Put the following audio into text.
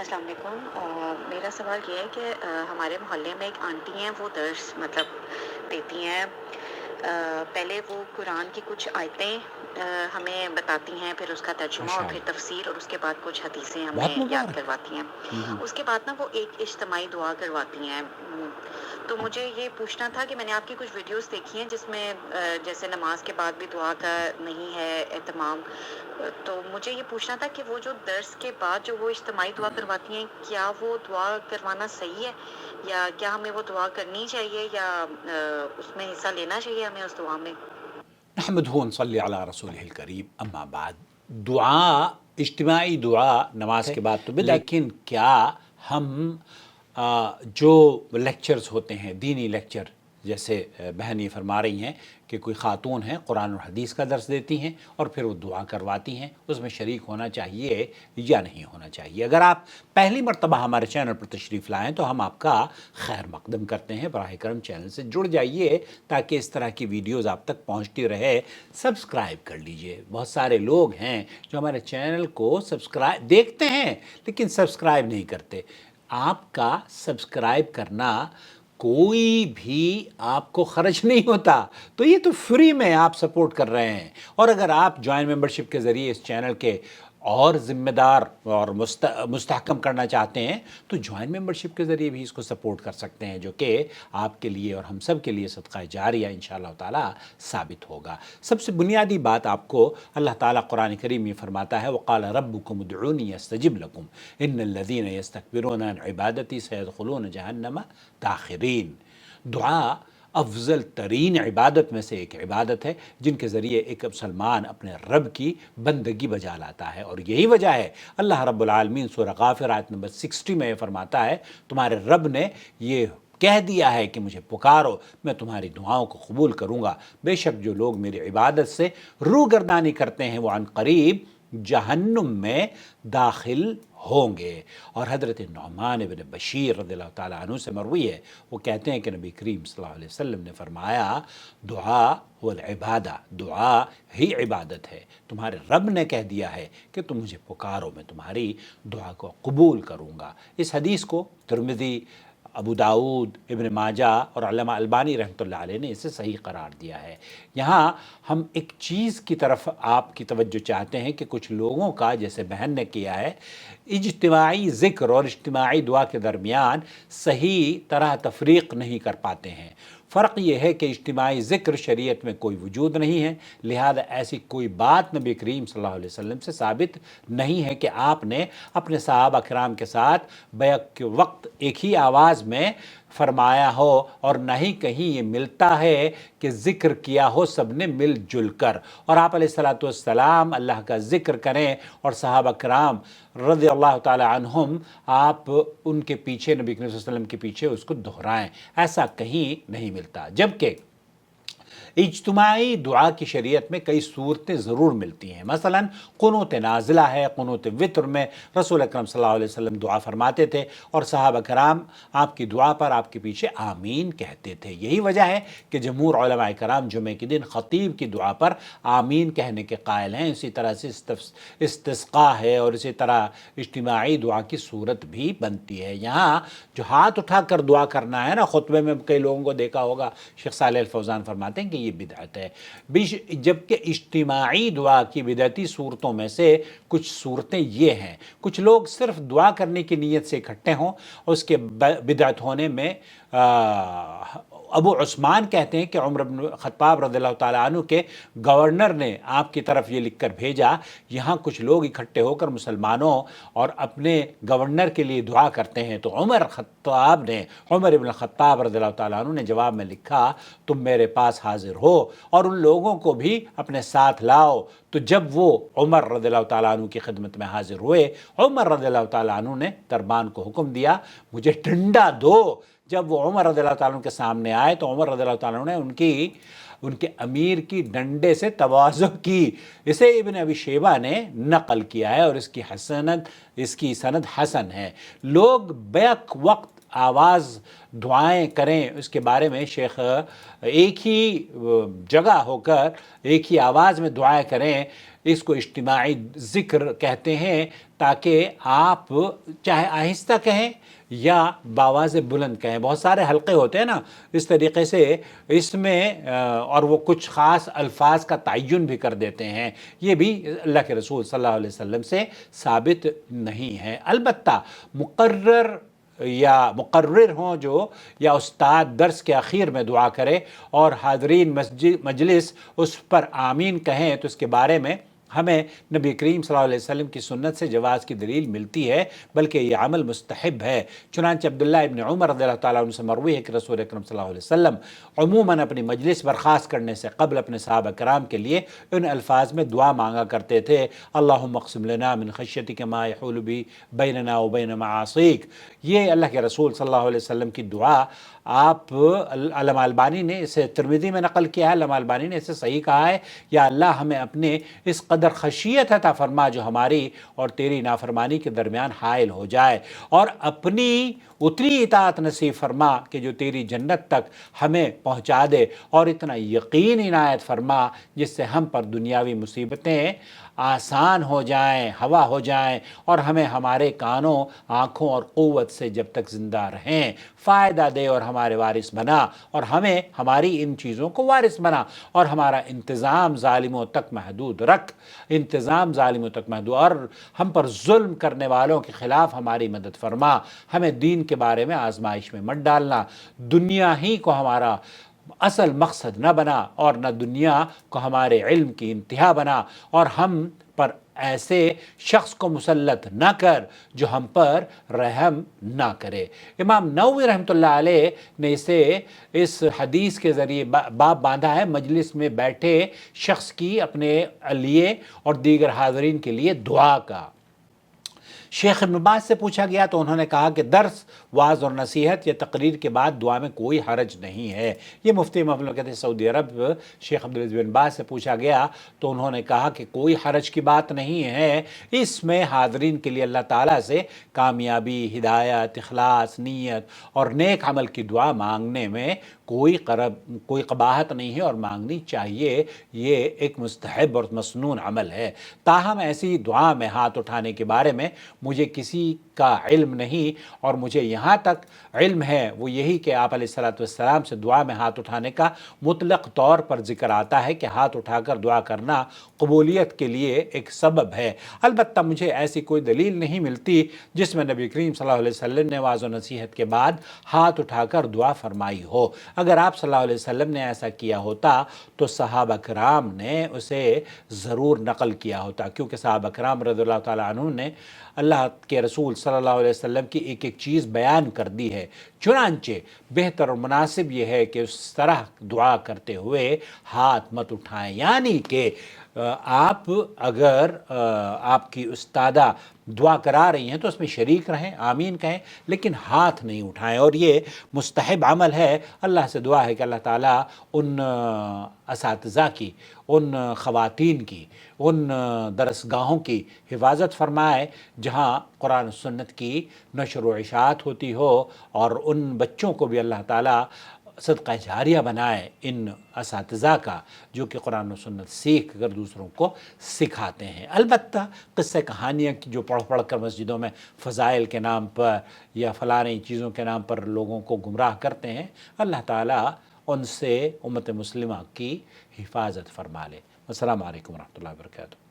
السلام علیکم۔ میرا سوال یہ ہے کہ ہمارے محلے میں ایک آنٹی ہیں، وہ درس مطلب دیتی ہیں۔ پہلے وہ قرآن کی کچھ آیتیں ہمیں بتاتی ہیں، پھر اس کا ترجمہ اور ماشاء پھر اللہ، تفسیر، اور اس کے بعد کچھ حدیثیں بہت ہمیں یاد مبارک۔ کرواتی ہیں۔ ہوں۔ اس کے بعد نا وہ ایک اجتماعی دعا کرواتی ہیں۔ تو مجھے یہ پوچھنا تھا کہ میں نے آپ کی کچھ ویڈیوز دیکھی ہیں جس میں جیسے نماز کے بعد بھی دعا کا نہیں ہے اہتمام، تو مجھے یہ پوچھنا تھا کہ وہ جو درس کے بعد جو وہ اجتماعی دعا کرواتی ہیں، کیا وہ دعا کروانا صحیح ہے، یا کیا ہمیں وہ دعا کرنی چاہیے، یا اس میں حصہ لینا چاہیے ہمیں اس دعا میں؟ نحمدہ ونصلی علی رسولہ الکریم، اما بعد۔ دعا، اجتماعی دعا نماز کے بعد تو لیکن کیا ہم جو لیکچرز ہوتے ہیں، دینی لیکچر، جیسے بہن یہ فرما رہی ہیں کہ کوئی خاتون ہیں قرآن اور حدیث کا درس دیتی ہیں اور پھر وہ دعا کرواتی ہیں، اس میں شریک ہونا چاہیے یا نہیں ہونا چاہیے؟ اگر آپ پہلی مرتبہ ہمارے چینل پر تشریف لائیں تو ہم آپ کا خیر مقدم کرتے ہیں۔ براہ کرم چینل سے جڑ جائیے تاکہ اس طرح کی ویڈیوز آپ تک پہنچتی رہے۔ سبسکرائب کر لیجئے۔ بہت سارے لوگ ہیں جو ہمارے چینل کو سبسکرائب دیکھتے ہیں لیکن سبسکرائب نہیں کرتے۔ آپ کا سبسکرائب کرنا کوئی بھی آپ کو خرچ نہیں ہوتا، تو یہ تو فری میں آپ سپورٹ کر رہے ہیں۔ اور اگر آپ جوائن ممبرشپ کے ذریعے اس چینل کے اور ذمہ دار اور مستحکم کرنا چاہتے ہیں تو جوائن ممبرشپ کے ذریعے بھی اس کو سپورٹ کر سکتے ہیں، جو کہ آپ کے لیے اور ہم سب کے لیے صدقہ جاریہ انشاءاللہ تعالی ثابت ہوگا۔ سب سے بنیادی بات آپ کو اللہ تعالیٰ قرآن کریم میں فرماتا ہے، وقال ربکم ادعونی استجب لکم ان الذین یستکبرون عن عبادتی سیدخلون جہنم داخرین۔ دعا افضل ترین عبادت میں سے ایک عبادت ہے جن کے ذریعے ایک مسلمان اپنے رب کی بندگی بجا لاتا ہے، اور یہی وجہ ہے اللہ رب العالمین سورہ غافر آیت نمبر 60 میں یہ فرماتا ہے، تمہارے رب نے یہ کہہ دیا ہے کہ مجھے پکارو، میں تمہاری دعاؤں کو قبول کروں گا۔ بے شک جو لوگ میری عبادت سے روگردانی کرتے ہیں وہ عن قریب جہنم میں داخل ہوں گے۔ اور حضرت نعمان بن بشیر رضی اللہ تعالیٰ عنہ سے مروی ہے، وہ کہتے ہیں کہ نبی کریم صلی اللہ علیہ وسلم نے فرمایا، دعا والعبادہ، دعا ہی عبادت ہے۔ تمہارے رب نے کہہ دیا ہے کہ تم مجھے پکارو، میں تمہاری دعا کو قبول کروں گا۔ اس حدیث کو ترمذی، ابو داؤد، ابن ماجہ اور علامہ البانی رحمۃ اللہ علیہ نے اسے صحیح قرار دیا ہے۔ یہاں ہم ایک چیز کی طرف آپ کی توجہ چاہتے ہیں کہ کچھ لوگوں کا، جیسے بہن نے کیا ہے، اجتماعی ذکر اور اجتماعی دعا کے درمیان صحیح طرح تفریق نہیں کر پاتے ہیں۔ فرق یہ ہے کہ اجتماعی ذکر شریعت میں کوئی وجود نہیں ہے، لہذا ایسی کوئی بات نبی کریم صلی اللہ علیہ وسلم سے ثابت نہیں ہے کہ آپ نے اپنے صحابہ کرام کے ساتھ بیعت کے وقت ایک ہی آواز میں فرمایا ہو، اور نہ ہی کہیں یہ ملتا ہے کہ ذکر کیا ہو سب نے مل جل کر، اور آپ علیہ الصلوۃ والسلام اللہ کا ذکر کریں اور صحابہ کرام رضی اللہ تعالی عنہم آپ ان کے پیچھے، نبی کریم صلی اللہ علیہ وسلم کے پیچھے اس کو دہرائیں، ایسا کہیں نہیں ملتا۔ جبکہ اجتماعی دعا کی شریعت میں کئی صورتیں ضرور ملتی ہیں۔ مثلا قنوت نازلہ ہے، قنوت وطر میں رسول اکرم صلی اللہ علیہ وسلم دعا فرماتے تھے اور صحابہ کرام آپ کی دعا پر آپ کے پیچھے آمین کہتے تھے۔ یہی وجہ ہے کہ جمہور علماء کرام جمعہ کے دن خطیب کی دعا پر آمین کہنے کے قائل ہیں۔ اسی طرح سے استسقاء ہے، اور اسی طرح اجتماعی دعا کی صورت بھی بنتی ہے۔ یہاں جو ہاتھ اٹھا کر دعا کرنا ہے نا، خطبے میں کئی لوگوں کو دیکھا ہوگا، شیخ صالح الفوزان فرماتے ہیں کہ یہ بدعت ہے، جبکہ اجتماعی دعا کی بدعتی صورتوں میں سے کچھ صورتیں یہ ہیں۔ کچھ لوگ صرف دعا کرنے کی نیت سے اکٹھے ہوں، اس کے بدعت ہونے میں ابو عثمان کہتے ہیں کہ عمر بن خطاب رضی اللہ تعالیٰ عنہ کے گورنر نے آپ کی طرف یہ لکھ کر بھیجا، یہاں کچھ لوگ اکٹھے ہو کر مسلمانوں اور اپنے گورنر کے لیے دعا کرتے ہیں، تو عمر بن خطاب رضی اللہ تعالیٰ عنہ نے جواب میں لکھا، تم میرے پاس حاضر ہو اور ان لوگوں کو بھی اپنے ساتھ لاؤ۔ تو جب وہ عمر رضی اللہ تعالیٰ عنہ کی خدمت میں حاضر ہوئے، عمر رضی اللہ تعالیٰ عنہ نے دربان کو حکم دیا، مجھے ڈنڈا دو۔ جب وہ عمر رضی اللہ تعالیٰ عنہ کے سامنے آئے تو عمر رضی اللہ تعالیٰ عنہ نے ان کے امیر کی ڈنڈے سے تواضع کی۔ اسے ابن ابی شیبہ نے نقل کیا ہے اور اس کی سند حسن ہے۔ لوگ بیک وقت آواز دعائیں کریں، اس کے بارے میں شیخ ایک ہی جگہ ہو کر ایک ہی آواز میں دعائیں کریں، اس کو اجتماعی ذکر کہتے ہیں تاکہ آپ چاہے آہستہ کہیں یا باواز بلند کہیں. بہت سارے حلقے ہوتے ہیں نا اس طریقے سے اس میں اور وہ کچھ خاص الفاظ کا تعین بھی کر دیتے ہیں. یہ بھی اللہ کے رسول صلی اللہ علیہ وسلم سے ثابت نہیں ہے. البتہ مقرر ہوں جو یا استاد درس کے اخیر میں دعا کرے اور حاضرین مجلس اس پر آمین کہیں تو اس کے بارے میں ہمیں نبی کریم صلی اللہ علیہ وسلم کی سنت سے جواز کی دلیل ملتی ہے، بلکہ یہ عمل مستحب ہے. چنانچہ عبداللہ ابن عمر رضی اللہ تعالیٰ عنہ سے مروی ہے کہ رسول اکرم صلی اللہ علیہ وسلم عموماً اپنی مجلس برخاست کرنے سے قبل اپنے صحابہ کرام کے لیے ان الفاظ میں دعا مانگا کرتے تھے: اللہم اقسم لنا من خشیتک ما یحول بی بیننا و بین معاصیک. یہ اللہ کے رسول صلی اللہ علیہ وسلم کی دعا آپ علامہ البانی نے اسے ترمذی میں نقل کیا ہے. علامہ البانی نے اسے صحیح کہا ہے: یا اللہ ہمیں اپنے اس قدر خشیت عطا فرما جو ہماری اور تیری نافرمانی کے درمیان حائل ہو جائے، اور اپنی اتنی اطاعت نصیب فرما کہ جو تیری جنت تک ہمیں پہنچا دے، اور اتنا یقین عنایت فرما جس سے ہم پر دنیاوی مصیبتیں آسان ہو جائیں، ہوا ہو جائیں، اور ہمیں ہمارے کانوں، آنکھوں اور قوت سے جب تک زندہ رہیں فائدہ دے، اور ہمارے وارث بنا، اور ہمیں ہماری ان چیزوں کو وارث بنا، اور ہمارا انتظام ظالموں تک محدود رکھ، انتظام ظالموں تک محدود، اور ہم پر ظلم کرنے والوں کے خلاف ہماری مدد فرما. ہمیں دین کے بارے میں آزمائش میں مت ڈالنا، دنیا ہی کو ہمارا اصل مقصد نہ بنا، اور نہ دنیا کو ہمارے علم کی انتہا بنا، اور ہم پر ایسے شخص کو مسلط نہ کر جو ہم پر رحم نہ کرے. امام نووی رحمۃ اللہ علیہ نے اس حدیث کے ذریعے باب باندھا ہے مجلس میں بیٹھے شخص کی اپنے لیے اور دیگر حاضرین کے لیے دعا کا. شیخ ابن باز سے پوچھا گیا تو انہوں نے کہا کہ درس، واعظ اور نصیحت یا تقریر کے بعد دعا میں کوئی حرج نہیں ہے. یہ مفتی مملکت سعودی عرب شیخ عبدالعزیز بن باز سے پوچھا گیا تو انہوں نے کہا کہ کوئی حرج کی بات نہیں ہے. اس میں حاضرین کے لیے اللہ تعالیٰ سے کامیابی، ہدایت، اخلاص، نیت اور نیک عمل کی دعا مانگنے میں کوئی قباحت نہیں ہے اور مانگنی چاہیے. یہ ایک مستحب اور مسنون عمل ہے. تاہم ایسی دعا میں ہاتھ اٹھانے کے بارے میں مجھے کسی کا علم نہیں، اور مجھے یہاں تک علم ہے وہ یہی کہ آپ علیہ السلام سے دعا میں ہاتھ اٹھانے کا مطلق طور پر ذکر آتا ہے کہ ہاتھ اٹھا کر دعا کرنا قبولیت کے لیے ایک سبب ہے. البتہ مجھے ایسی کوئی دلیل نہیں ملتی جس میں نبی کریم صلی اللہ علیہ وسلم نے واعظ و نصیحت کے بعد ہاتھ اٹھا کر دعا فرمائی ہو. اگر آپ صلی اللہ علیہ وسلم نے ایسا کیا ہوتا تو صحابہ کرام نے اسے ضرور نقل کیا ہوتا، کیونکہ صحابہ کرام رضی اللہ تعالیٰ عنہ نے اللہ کے رسول صلی اللہ علیہ وسلم کی ایک ایک چیز بیان کر دی ہے. چنانچہ بہتر اور مناسب یہ ہے کہ اس طرح دعا کرتے ہوئے ہاتھ مت اٹھائیں، یعنی کہ آپ اگر آپ کی استادہ دعا کرا رہی ہیں تو اس میں شریک رہیں، آمین کہیں، لیکن ہاتھ نہیں اٹھائیں. اور یہ مستحب عمل ہے. اللہ سے دعا ہے کہ اللہ تعالیٰ ان اساتذہ کی، ان خواتین کی، ان درسگاہوں کی حفاظت فرمائے جہاں قرآن و سنت کی نشر و اشاعت ہوتی ہو، اور ان بچوں کو بھی اللہ تعالیٰ صدقہ جاریہ بنائے ان اساتذہ کا جو کہ قرآن و سنت سیکھ کر دوسروں کو سکھاتے ہیں. البتہ قصہ کہانیاں جو پڑھ کر مسجدوں میں فضائل کے نام پر یا فلاں چیزوں کے نام پر لوگوں کو گمراہ کرتے ہیں، اللہ تعالیٰ ان سے امت مسلمہ کی حفاظت فرما لے. السلام علیکم ورحمۃ اللہ وبرکاتہ.